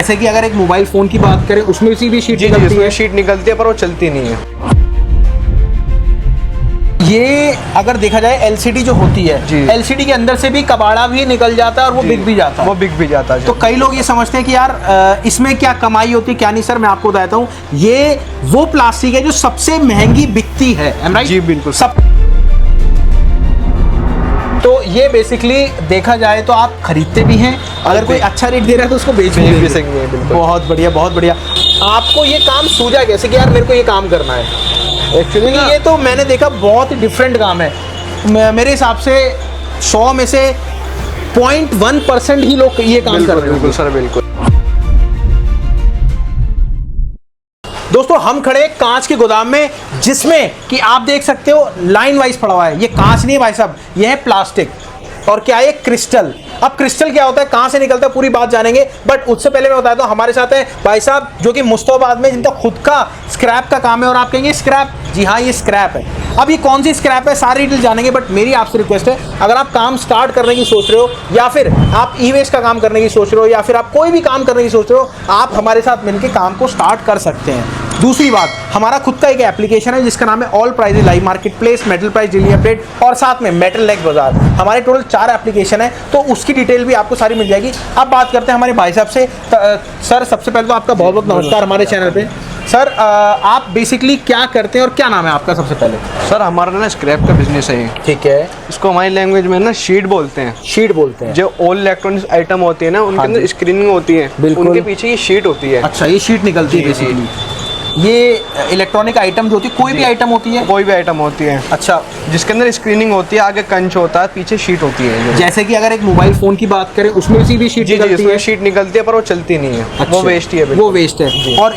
जैसे कि अगर एक मोबाइल फोन की बात करें उसमें भी शीट निकलती है, शीट निकलती है पर वो चलती नहीं है। ये अगर देखा जाए एलसीडी जो होती है, एलसीडी के अंदर से भी कबाड़ा भी निकल जाता है और वो बिक भी जाता है। वो बिक भी जाता है। तो कई लोग ये समझते हैं कि यार इसमें क्या कमाई होती है, क्या नहीं। सर मैं आपको बताता हूँ, ये वो प्लास्टिक है जो सबसे महंगी बिकती है। राइट जी बिल्कुल। सब तो ये बेसिकली देखा जाए तो आप खरीदते भी हैं, अगर कोई अच्छा रेट दे रहा है तो उसको बेच भी सकेंगे। बहुत बढ़िया, बहुत बढ़िया। आपको ये काम सूझा कैसे कि यार मेरे को ये काम करना है? एक्चुअली ये तो मैंने देखा बहुत ही डिफरेंट काम है। मेरे हिसाब से 100 में से 0.1% ही लोग ये काम कर रहे हैं। बिल्कुल सर, बिल्कुल। दोस्तों हम खड़े कांच के गोदाम में, जिसमें कि आप देख सकते हो लाइन वाइज पड़ा हुआ है। ये कांच नहीं है भाई साहब, ये है प्लास्टिक। और क्या है? क्रिस्टल। अब क्रिस्टल क्या होता है, कहां से निकलता है, पूरी बात जानेंगे। बट उससे पहले मैं बताता हूं, हमारे साथ है भाई साहब जो कि मुस्तफाबाद में, जिनका खुद का स्क्रैप का काम है। और आप कहेंगे स्क्रैप? जी हाँ, ये स्क्रैप है। अब ये कौन सी स्क्रैप है, सारी डिटेल जानेंगे। बट मेरी आपसे रिक्वेस्ट है, अगर आप काम स्टार्ट करने की सोच रहे हो, या फिर आप ई वेस्ट का काम करने की सोच रहे हो, या फिर आप कोई भी काम करने की सोच रहे हो, आप हमारे साथ मिलकर काम को स्टार्ट कर सकते हैं। दूसरी बात, हमारा खुद का एक एप्लीकेशन है जिसका नाम है all prices live market place, metal price daily update, और साथ में मेटल नेक्स्ट बाजार। हमारे टोटल 4 एप्लीकेशन है, तो उसकी डिटेल भी आपको सारी मिल जाएगी। अब बात करते हैं हमारे भाई साहब से। सर सबसे पहले तो आपका बहुत बहुत नमस्कार हमारे चैनल पे। सर आप बेसिकली क्या करते हैं और क्या नाम है आपका? सबसे पहले सर हमारा ना स्क्रैप का बिजनेस है। ठीक है। इसको हमारी लैंग्वेज में ना शीट बोलते हैं। शीट बोलते हैं। जो ऑल इलेक्ट्रॉनिक्स आइटम होती है ना, उनके अंदर स्क्रीनिंग होती है, उनके पीछे ये शीट होती है। अच्छा, ये शीट निकलती है बेसिकली। ये इलेक्ट्रॉनिक आइटम जो होती है, कोई भी आइटम होती है? कोई भी आइटम होती है। अच्छा, जिसके अंदर स्क्रीनिंग होती है, आगे कंच होता है, पीछे शीट होती है। जैसे कि अगर एक मोबाइल फोन की बात करें उसमें भी शीट निकलती है। शीट निकलती है पर वो चलती नहीं है। अच्छा, वो वेस्ट ही है। वो वेस्ट है। और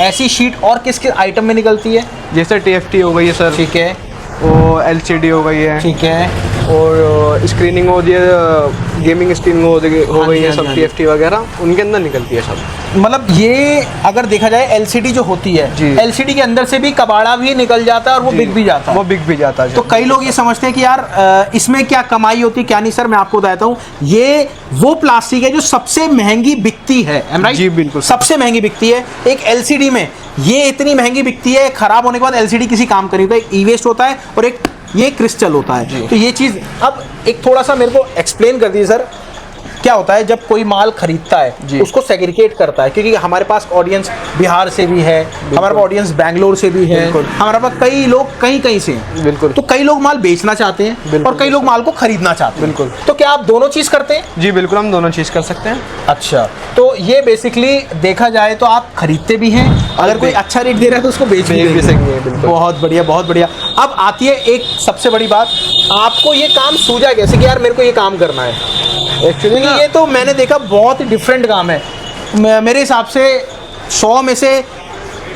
ऐसी शीट और किस किस आइटम में निकलती है? जैसे TFT हो गई है सर। ठीक है। वो LCD हो गई है। ठीक है। और स्क्रीनिंग हो गई है, गेमिंग स्क्रीनिंग हो गई है, सब TFT वगैरह उनके अंदर निकलती है सब। मतलब ये अगर देखा जाए LCD जो होती है, LCD के अंदर से भी कबाड़ा भी निकल जाता है और वो बिक भी जाता है। वो बिक भी जाता है। तो कई लोग ये समझते हैं कि यार इसमें क्या कमाई होती है, क्या नहीं। सर मैं आपको बताता हूँ, ये वो प्लास्टिक है जो सबसे महंगी बिकती है। राइट? जी बिल्कुल, सबसे महंगी बिकती है। एक LCD में ये इतनी महंगी बिकती है, खराब होने के बाद LCD किसी काम का नहीं होता। एक ई वेस्ट होता है और एक ये क्रिस्टल होता है। तो ये चीज अब एक थोड़ा सा मेरे को एक्सप्लेन कर दीजिए सर। क्या होता है जब कोई माल खरीदता है, उसको सेग्रीगेट करता है, क्योंकि हमारे पास ऑडियंस बिहार से भी है, हमारे पास ऑडियंस बैंगलोर से भी है, हमारे पास कई लोग कहीं से हैं। बिल्कुल। तो कई लोग माल बेचना चाहते हैं और कई लोग माल को खरीदना चाहते हैं। बिल्कुल। तो क्या आप दोनों चीज करते हैं? जी बिल्कुल, हम दोनों चीज कर सकते हैं। अच्छा, तो ये बेसिकली देखा जाए तो आप खरीदते भी हैं, अगर कोई अच्छा रेट दे रहा है तो उसको बेच भी सकेंगे। बहुत बढ़िया, बहुत बढ़िया। अब आती है एक सबसे बड़ी बात, आपको ये काम सूझा कैसे कि यार मेरे को ये काम करना है? एक्चुअली ये तो मैंने देखा बहुत ही डिफरेंट काम है। मेरे हिसाब से 100 में से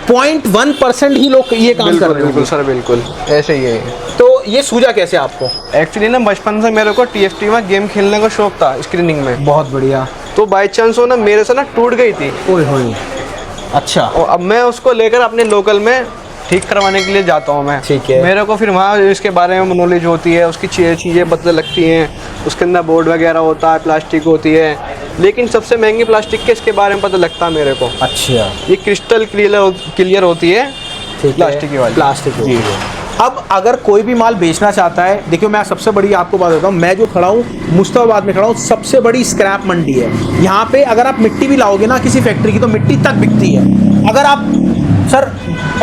0.1% ही लोग ये काम कर रहे हैं। बिल्कुल सर, बिल्कुल ऐसे ही है। तो ये सूझा कैसे आपको? एक्चुअली ना बचपन से मेरे को TFT में गेम खेलने का शौक था, स्क्रीनिंग में। बहुत बढ़िया। तो बाई चांस वो ना मेरे से ना टूट गई थी। ओए होए। अच्छा। और अब मैं उसको लेकर अपने लोकल में ठीक करवाने के लिए जाता हूँ मैं। ठीक है। मेरे को फिर वहाँ इसके बारे में नॉलेज होती है, उसकी चीज़ें पता लगती हैं, उसके अंदर बोर्ड वगैरह होता है, प्लास्टिक होती है, लेकिन सबसे महंगी प्लास्टिक के इसके बारे में पता लगता है मेरे को। अच्छा। ये क्रिस्टल क्लियर होती है, प्लास्टिक की वाली। प्लास्टिक जी। अब अगर कोई भी माल बेचना चाहता है, देखियो मैं सबसे बड़ी आपको बात बताऊँ, मैं जो खड़ा हूँ मुस्तफाबाद में खड़ा हूँ, सबसे बड़ी स्क्रैप मंडी है यहाँ पे। अगर आप मिट्टी भी लाओगे ना किसी फैक्ट्री की, तो मिट्टी तक बिकती है। अगर आप सर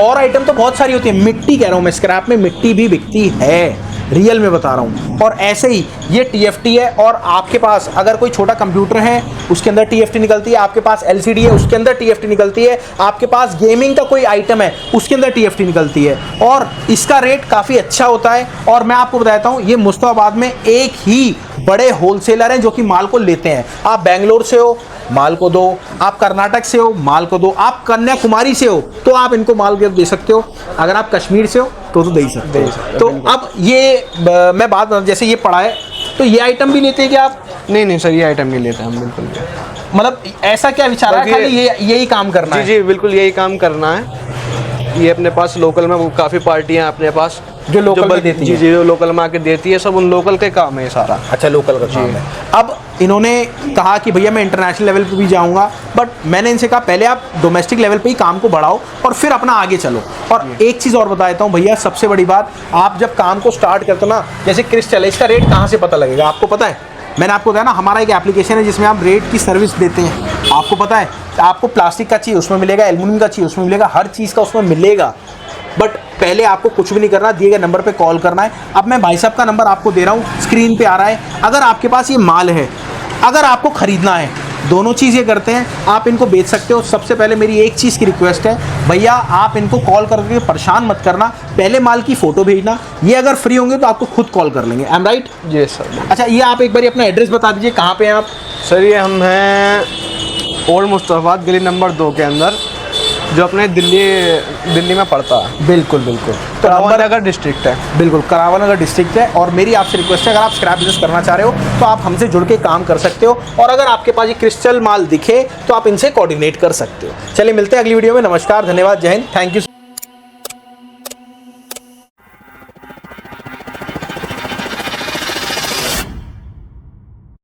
और आइटम तो बहुत सारी होती है, मिट्टी कह रहा हूँ मैं, स्क्रैप में मिट्टी भी बिकती है, रियल में बता रहा हूँ। और ऐसे ही ये TFT है, और आपके पास अगर कोई छोटा कंप्यूटर है उसके अंदर TFT निकलती है, आपके पास LCD है उसके अंदर TFT निकलती है, आपके पास गेमिंग का कोई आइटम है उसके अंदर TFT निकलती है, और इसका रेट काफ़ी अच्छा होता है। और मैं आपको बताता हूँ, ये मुस्तफाबाद में एक ही बड़े होलसेलर हैं जो कि माल को लेते हैं। आप बेंगलोर से हो, माल को दो, आप कर्नाटक से हो, माल को दो, आप कन्याकुमारी से हो तो आप इनको माल दे सकते हो, अगर आप कश्मीर से हो तो दे ही सकते हो। तो अब ये मैं बात, जैसे ये पड़ा है, तो ये आइटम भी लेते हैं क्या आप? नहीं सर, ये आइटम नहीं लेते हम बिल्कुल भी। मतलब ऐसा क्या विचार है, खाली यही काम करना है? जी बिल्कुल, यही काम करना है। ये अपने पास लोकल में काफ़ी पार्टियाँ अपने पास, जो लोकल में देती जी है। जी, जो लोकल मार्केट देती है, सब उन लोकल के काम है ये सारा। अच्छा, लोकल का काम है। अब इन्होंने कहा कि भैया मैं इंटरनेशनल लेवल पे भी जाऊंगा, बट मैंने इनसे कहा पहले आप डोमेस्टिक लेवल पे ही काम को बढ़ाओ और फिर अपना आगे चलो। और एक चीज़ और बता देता हूँ भैया, सबसे बड़ी बात, आप जब काम को स्टार्ट करते हो ना, जैसे क्रिस्टल है, इसका रेट कहाँ से पता लगेगा आपको पता है? मैंने आपको बताया ना, हमारा एक एप्लीकेशन है जिसमें आप रेट की सर्विस देते हैं। आपको पता है, आपको प्लास्टिक का चाहिए उसमें मिलेगा, एल्युमिनियम का चाहिए उसमें मिलेगा, हर चीज़ का उसमें मिलेगा। बट पहले आपको कुछ भी नहीं करना, दिए गए नंबर पे कॉल करना है। अब मैं भाई साहब का नंबर आपको दे रहा हूँ, स्क्रीन पे आ रहा है। अगर आपके पास ये माल है, अगर आपको ख़रीदना है, दोनों चीज़ ये करते हैं, आप इनको बेच सकते हो। सबसे पहले मेरी एक चीज़ की रिक्वेस्ट है भैया, आप इनको कॉल करके परेशान मत करना, पहले माल की फ़ोटो भेजना। ये अगर फ्री होंगे तो आपको खुद कॉल कर लेंगे। I am right? जी सर। अच्छा, ये आप एक बार अपना एड्रेस बता दीजिए, कहाँ पे हैं आप? सर ये हम हैं ओल्ड मुस्तफाबाद गली नंबर 2 के अंदर, जो अपने दिल्ली में पड़ता है। बिल्कुल बिल्कुल। तो करावल नगर डिस्ट्रिक्ट है। बिल्कुल, करावल नगर डिस्ट्रिक्ट है। और मेरी आपसे रिक्वेस्ट है, अगर आप स्क्रैप बिजनेस करना चाह रहे हो तो आप हमसे जुड़ के काम कर सकते हो, और अगर आपके पास ये क्रिस्टल माल दिखे तो आप इनसे कोऑर्डिनेट कर सकते हो। चलिए मिलते हैं अगली वीडियो में। नमस्कार, धन्यवाद, जय हिंद, थैंक यू।